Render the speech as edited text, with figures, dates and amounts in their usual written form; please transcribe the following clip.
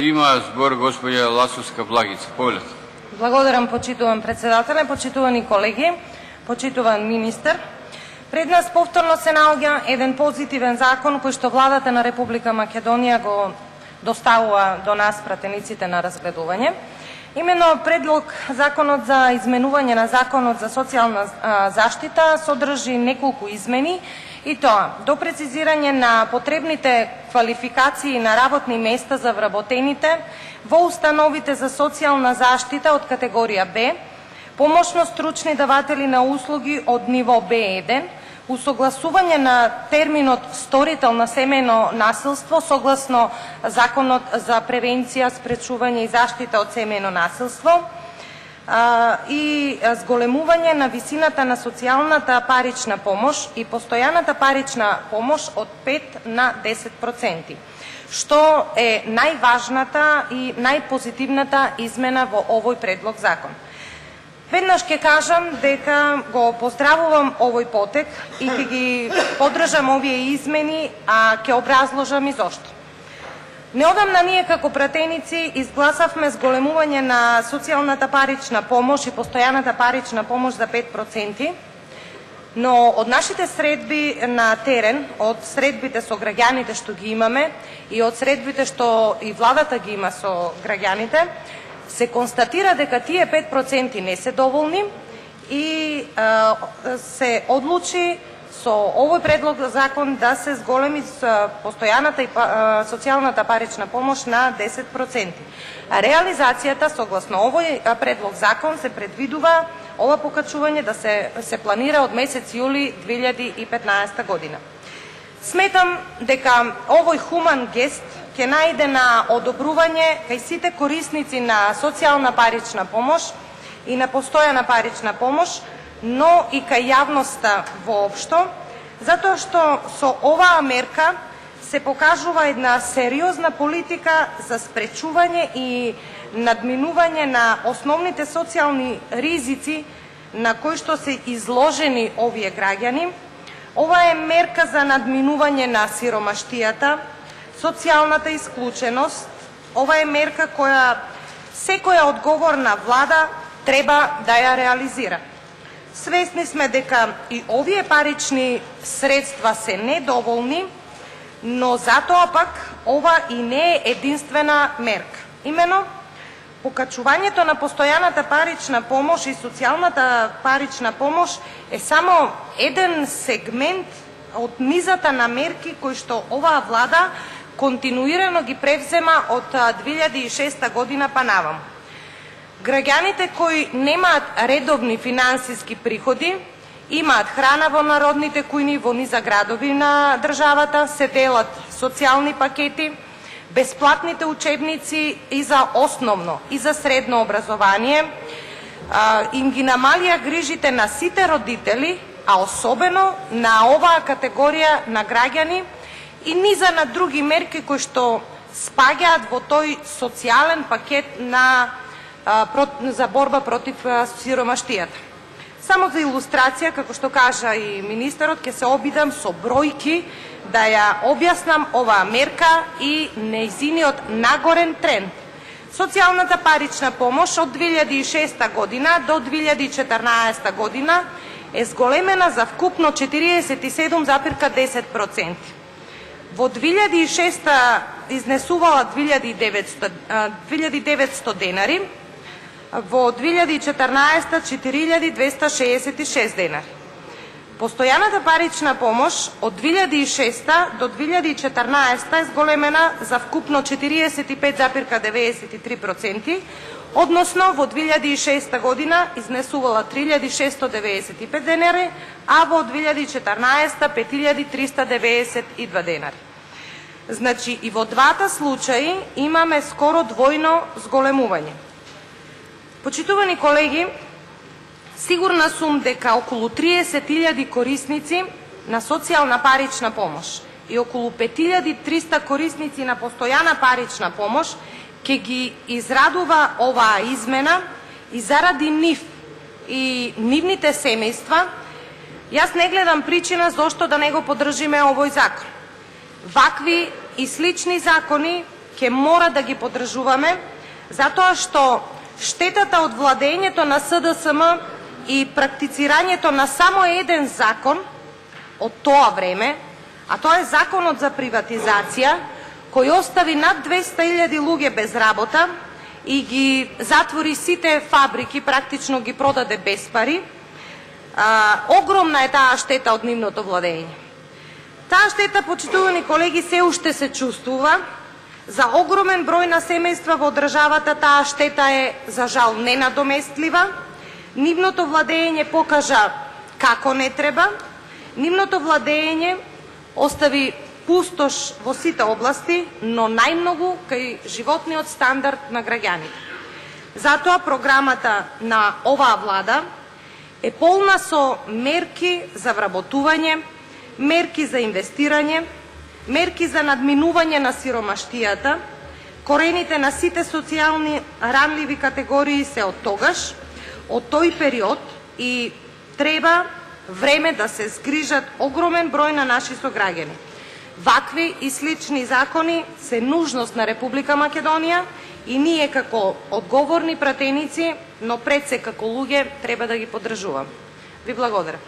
Има збор госпоѓа Ласовска Благица. Повелете. Благодарам, почитуван председателе, почитувани колеги, почитуван министер. Пред нас повторно се наоѓа еден позитивен закон кој што владата на Република Македонија го доставува до нас, пратениците на разгледување. Имено предлог законот за изменување на законот за социјална заштита содржи неколку измени, и тоа до прецизирање на потребните квалификации на работни места за вработените во установите за социјална заштита од категорија Б, помошно стручни даватели на услуги од ниво Б1, усогласување на терминот сторител на семејно насилство согласно Законот за превенција, спречување и заштита од семејно насилство, и зголемување на висината на социјалната парична помош и постојаната парична помош од 5 на 10%, што е најважната и најпозитивната измена во овој предлог закон. Веднаш ќе кажам дека го поздравувам овој потек и ќе ги поддржам овие измени, а ќе образложам и зошто. Неодамна ние како пратеници изгласавме зголемување на социјалната парична помош и постојаната парична помош за 5%, но од нашите средби на терен, од средбите со граѓаните што ги имаме и од средбите што и владата ги има со граѓаните, се констатира дека тие 5% не се доволни и се одлучи со овој предлог за закон да се зголеми постојаната и социјалната парична помош на 10%. А реализацијата согласно овој предлог закон се предвидува ова покачување да се планира од месец јули 2015 година. Сметам дека овој хуман гест ќе најде на одобрување кај сите корисници на социјална парична помош и на постојана парична помош, но и кај јавноста воопшто, затоа што со оваа мерка се покажува една сериозна политика за спречување и надминување на основните социјални ризици на кои што се изложени овие граѓани. Ова е мерка за надминување на сиромаштијата, социјалната исклученост. Ова е мерка која секоја одговорна влада треба да ја реализира. Свесни сме дека и овие парични средства се недоволни, но затоа пак ова и не е единствена мерка. Имено, покачувањето на постојаната парична помош и социјалната парична помош е само еден сегмент од низата на мерки кои што оваа влада континуирано ги превзема од 2006 година па наваму. Граѓаните кои немаат редовни финансиски приходи, имаат храна во народните кујни, во низа градови на државата, се делат социјални пакети, бесплатните учебници и за основно и за средно образование, им ги намалија грижите на сите родители, а особено на оваа категорија на граѓани и низа на други мерки кои што спаѓаат во тој социјален пакет за борба против сиромаштијата. Само за илустрација, како што кажа и министерот, ќе се обидам со бројки да ја објаснам оваа мерка и нејзиниот нагорен тренд. Социјалната парична помош од 2006 година до 2014 година е зголемена за вкупно 47,10%. Во 2006 изнесувала 2900 денари, во 2014 4266 денари. Постојаната парична помош од 2006 до 2014 е зголемена за вкупно 45,93%, односно во 2006 година изнесувала 3695 денари, а во 2014 5392 денари. Значи и во двата случаи имаме скоро двојно зголемување. Почитувани колеги, сигурна сум дека околу 30.000 корисници на социјална парична помош и околу 5300 корисници на постојана парична помош ќе ги израдува оваа измена и заради нив и нивните семејства, јас не гледам причина зошто да не го поддржиме овој закон. Вакви и слични закони ќе ќе мора да ги поддржуваме, затоа што штетата од владењето на СДСМ и практицирањето на само еден закон од тоа време, а тоа е законот за приватизација, кој остави над 200.000 луѓе без работа и ги затвори сите фабрики, практично ги продаде без пари. Огромна е таа штета од нивното владење. Таа штета, почитувани колеги, се уште се чувствува. За огромен број на семејства во државата таа штета е, за жал, ненадоместлива. Нивното владење покажа како не треба. Нивното владење остави пустош во сите области, но најмногу кај животниот стандард на граѓаните. Затоа програмата на оваа влада е полна со мерки за вработување, мерки за инвестирање, мерки за надминување на сиромаштијата. Корените на сите социјални ранливи категории се од тогаш, од тој период, и треба време да се згрижат огромен број на наши сограѓани. Вакви и слични закони се нужност на Република Македонија и ние како одговорни пратеници, но пред се како луѓе, треба да ги поддржуваме. Ви благодарам.